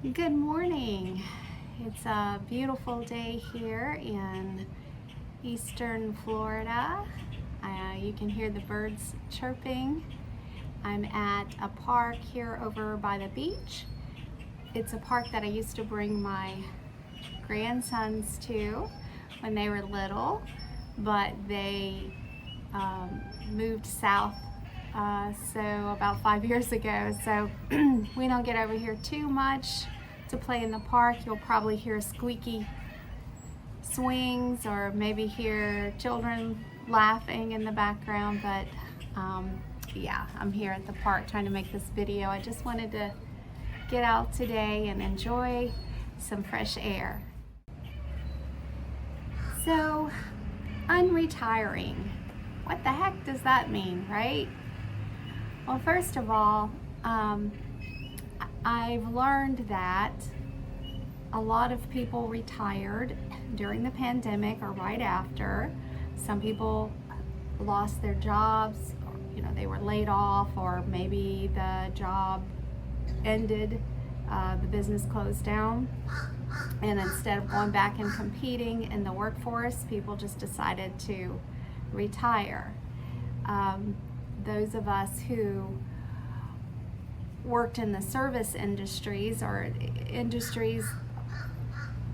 Good morning. It's a beautiful day here in eastern Florida. You can hear the birds chirping. I'm at a park here over by the beach. It's a park that I used to bring my grandsons to when they were little, but they moved south so about 5 years ago. So we don't get over here too much to play in the park. You'll probably hear squeaky swings or maybe hear children laughing in the background, but yeah, I'm here at the park trying to make this video. I just wanted to get out today and enjoy some fresh air. So, unretiring. What the heck does that mean, right? Well, first of all, I've learned that a lot of people retired during the pandemic or right after. Some people lost their jobs, or, they were laid off, or maybe the job ended, the business closed down, and instead of going back and competing in the workforce, people just decided to retire. Those of us who worked in the service industries or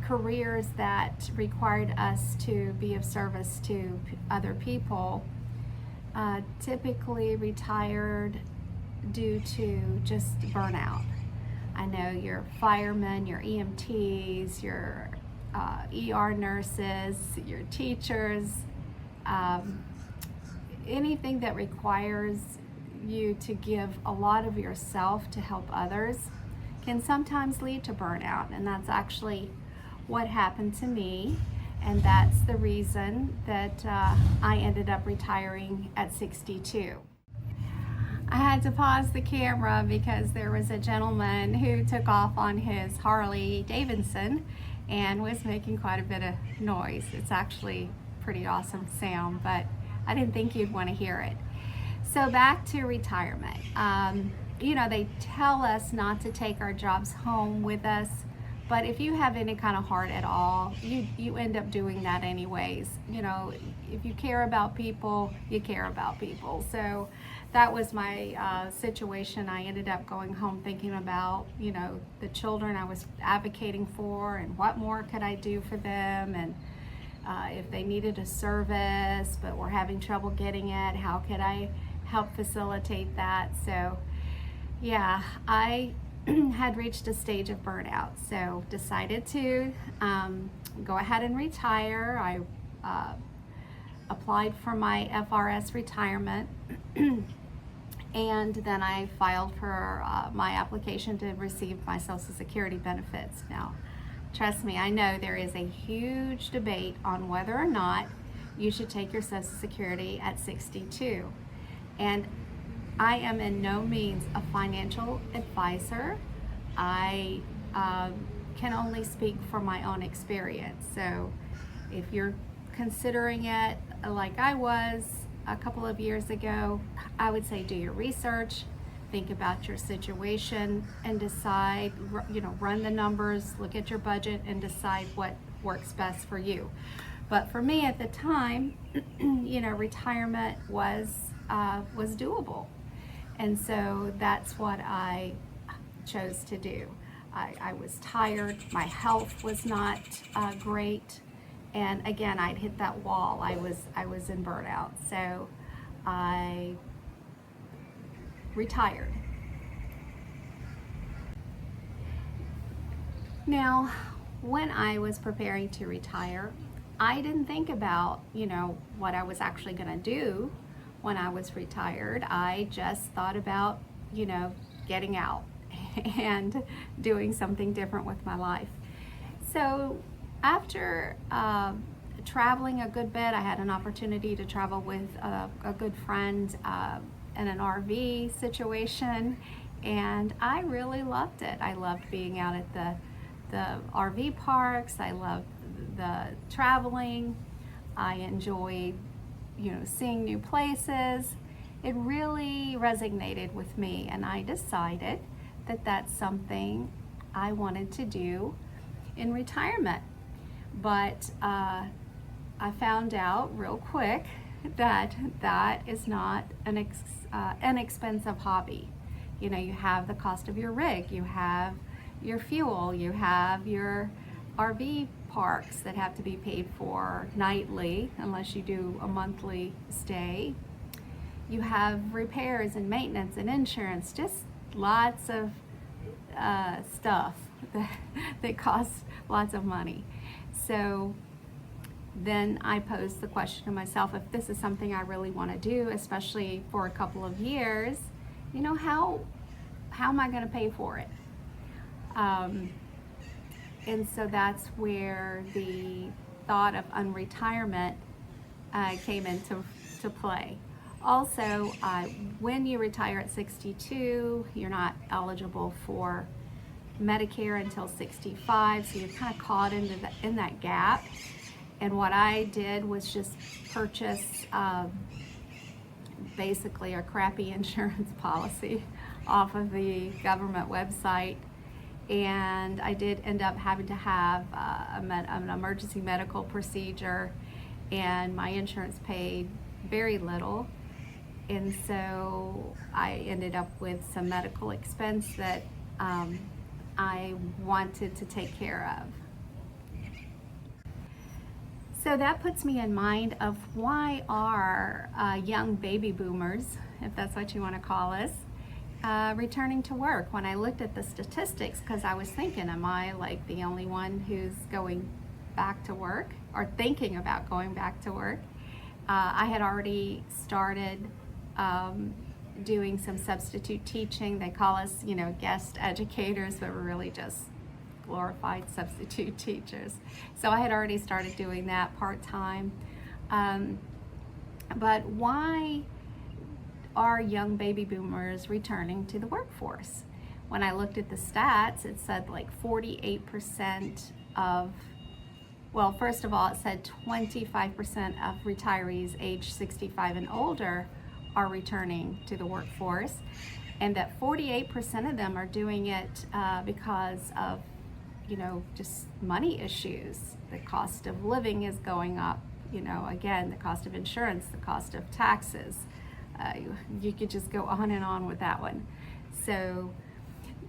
careers that required us to be of service to other people, typically retired due to just burnout. I know your firemen, your EMTs, your ER nurses, your teachers, anything that requires you to give a lot of yourself to help others can sometimes lead to burnout, and that's actually what happened to me, and that's the reason that I ended up retiring at 62. I had to pause the camera because there was a gentleman who took off on his Harley Davidson and was making quite a bit of noise. It's actually pretty awesome sound, but I didn't think you'd want to hear it. So back to retirement. They tell us not to take our jobs home with us, but if you have any kind of heart at all, you end up doing that anyways. If you care about people, you care about people. So that was my situation. I ended up going home thinking about, the children I was advocating for and what more could I do for them, and if they needed a service but were having trouble getting it, how could I help facilitate that? So yeah, I had reached a stage of burnout, so decided to go ahead and retire. I applied for my FRS retirement and then I filed for my application to receive my Social Security benefits. Now, trust me, I know there is a huge debate on whether or not you should take your Social Security at 62. And I am in no means a financial advisor. I can only speak from my own experience. So if you're considering it like I was a couple of years ago, I would say do your research, think about your situation, and decide, run the numbers, look at your budget, and decide what works best for you. But for me at the time, retirement was doable. And so that's what I chose to do. I was tired, my health was not great, and again, I'd hit that wall. I was in burnout, so I retired. Now, when I was preparing to retire, I didn't think about, what I was actually going to do when I was retired. I just thought about, getting out and doing something different with my life. So after traveling a good bit, I had an opportunity to travel with a good friend in an RV situation, and I really loved it. I loved being out at the RV parks. I loved the traveling. I enjoyed, seeing new places. It really resonated with me, and I decided that that's something I wanted to do in retirement. But I found out real quick that that is not an inexpensive hobby. You know, you have the cost of your rig, you have your fuel, you have your RV parks that have to be paid for nightly unless you do a monthly stay. You have repairs and maintenance and insurance, just lots of stuff that costs lots of money. So then I posed the question to myself, if this is something I really want to do, especially for a couple of years, you know, how am I going to pay for it? And so that's where the thought of unretirement came into play. Also, when you retire at 62, you're not eligible for Medicare until 65, so you're kind of caught in that gap. And what I did was just purchase basically a crappy insurance policy off of the government website, and I did end up having to have an emergency medical procedure, and my insurance paid very little, and so I ended up with some medical expense that I wanted to take care of. So that puts me in mind of why are young baby boomers, if that's what you want to call us, returning to work. When I looked at the statistics, because I was thinking, am I like the only one who's going back to work or thinking about going back to work? I had already started doing some substitute teaching. They call us, you know, guest educators, but we're really just glorified substitute teachers. So I had already started doing that part-time. But why are young baby boomers returning to the workforce? When I looked at the stats, it said like 48% of, well, first of all, it said 25% of retirees age 65 and older are returning to the workforce, and that 48% of them are doing it because of, you know, just money issues. The cost of living is going up, you know, again, the cost of insurance, the cost of taxes. You could just go on and on with that one. So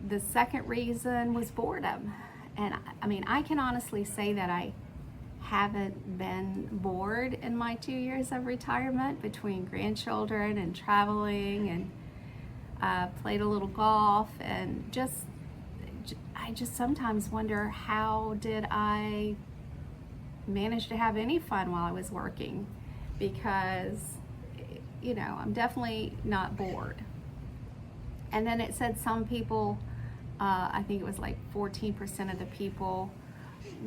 the second reason was boredom. And I mean, I can honestly say that I haven't been bored in my 2 years of retirement, between grandchildren and traveling, and played a little golf, and I just sometimes wonder, how did I manage to have any fun while I was working? Because, you know, I'm definitely not bored. And then it said some people, I think it was like 14% of the people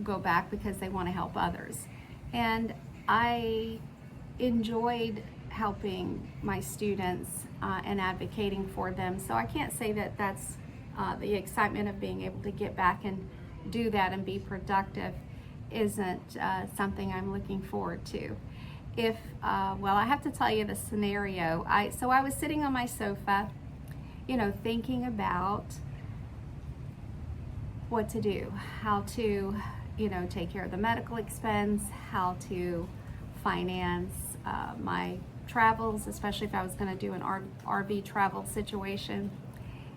go back because they want to help others. And I enjoyed helping my students and advocating for them. So I can't say that that's the excitement of being able to get back and do that and be productive isn't something I'm looking forward to. Well, I have to tell you the scenario. So I was sitting on my sofa, you know, thinking about what to do, how to, you know, take care of the medical expense, how to finance my travels, especially if I was going to do an RV travel situation.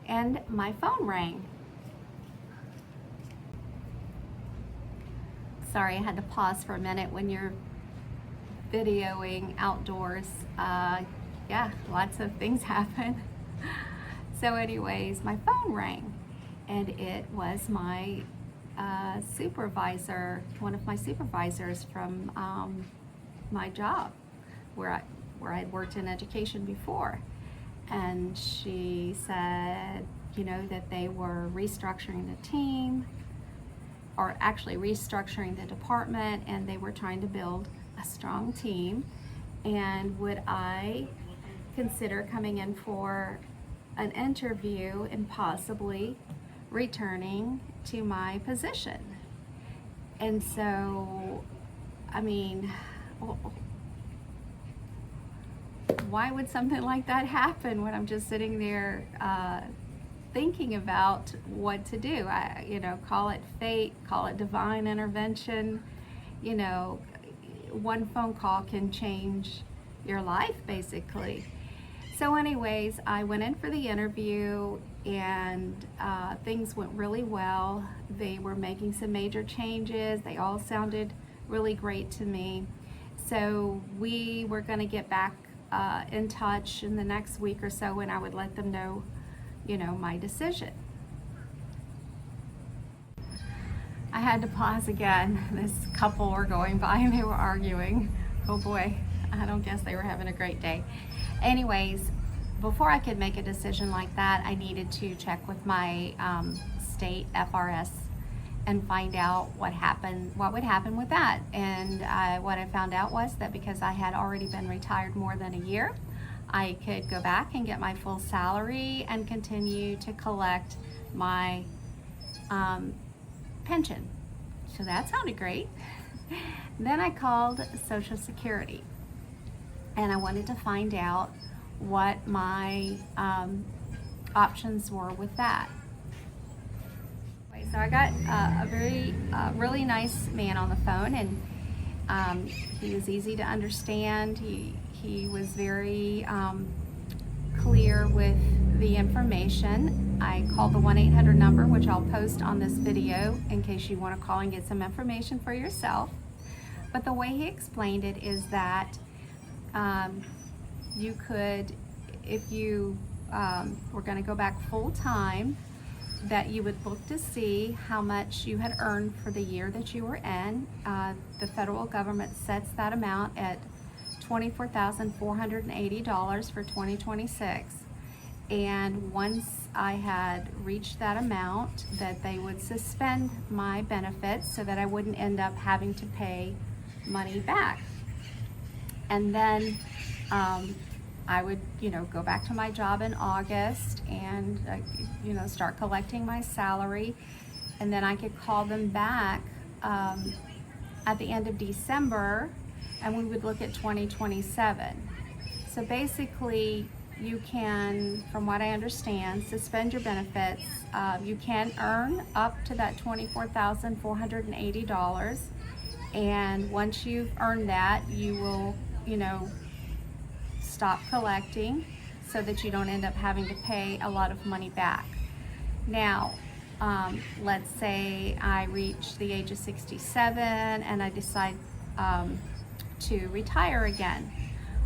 And my phone rang. Sorry, I had to pause for a minute. When you're videoing outdoors, yeah, lots of things happen. So anyways, my phone rang, and it was my supervisor, one of my supervisors from my job, where I had worked in education before. And she said, you know, that they were restructuring the team, or actually restructuring the department, and they were trying to build a strong team, and would I consider coming in for an interview and possibly returning to my position. And so, I mean, why would something like that happen when I'm just sitting there thinking about what to do. Call it fate, call it divine intervention. One phone call can change your life, basically. So anyways, I went in for the interview, and things went really well. They were making some major changes. They all sounded really great to me. So we were going to get back in touch in the next week or so, and I would let them know, my decision. I had to pause again. This couple were going by and they were arguing. Oh boy, I don't guess they were having a great day. Anyways, before I could make a decision like that, I needed to check with my state FRS and find out what would happen with that. And what I found out was that because I had already been retired more than a year, I could go back and get my full salary and continue to collect my pension. So that sounded great. Then I called Social Security, and I wanted to find out what my options were with that. So I got a really nice man on the phone, and he was easy to understand. He was very clear with the information. I called the 1-800 number, which I'll post on this video in case you want to call and get some information for yourself. But the way he explained it is that you could, if you were going to go back full time, that you would look to see how much you had earned for the year that you were in. The federal government sets that amount at $24,480 for 2026. And once I had reached that amount, that they would suspend my benefits so that I wouldn't end up having to pay money back. And then I would, go back to my job in August and, start collecting my salary. And then I could call them back at the end of December, and we would look at 2027. So basically, you can, from what I understand, suspend your benefits. You can earn up to that $24,480. And once you've earned that, you will, stop collecting so that you don't end up having to pay a lot of money back. Now, let's say I reach the age of 67 and I decide to retire again.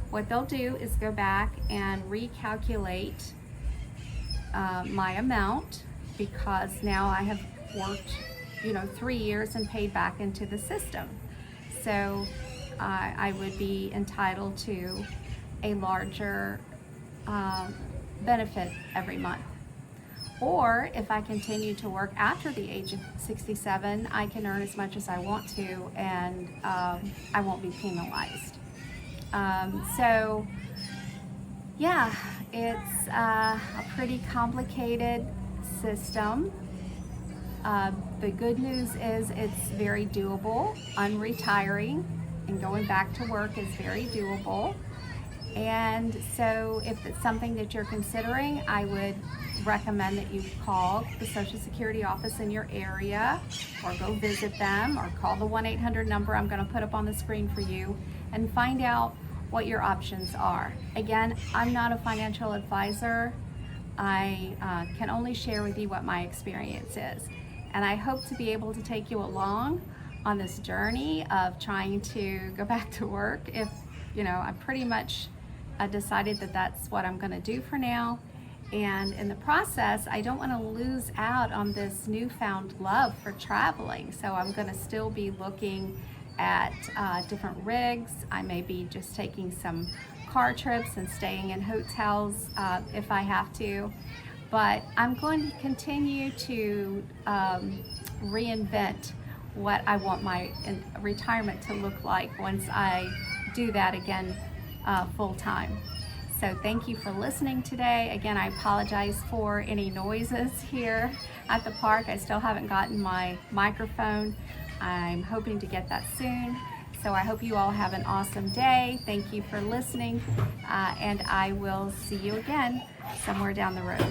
What they'll do is go back and recalculate my amount, because now I have worked 3 years and paid back into the system. So I would be entitled to a larger benefit every month. Or if I continue to work after the age of 67, I can earn as much as I want to, and I won't be penalized. So yeah, it's a pretty complicated system. The good news is it's very doable. Unretiring and going back to work is very doable. And so if it's something that you're considering, I would recommend that you call the Social Security office in your area, or go visit them, or call the 1-800 number I'm going to put up on the screen for you, and find out what your options are. Again, I'm not a financial advisor. I can only share with you what my experience is. And I hope to be able to take you along on this journey of trying to go back to work. If, I'm pretty much decided that that's what I'm going to do for now. And in the process, I don't want to lose out on this newfound love for traveling. So I'm going to still be looking at different rigs. I may be just taking some car trips and staying in hotels if I have to. But I'm going to continue to reinvent what I want my retirement to look like once I do that again full time. So thank you for listening today. Again, I apologize for any noises here at the park. I still haven't gotten my microphone. I'm hoping to get that soon. So I hope you all have an awesome day. Thank you for listening, and I will see you again somewhere down the road.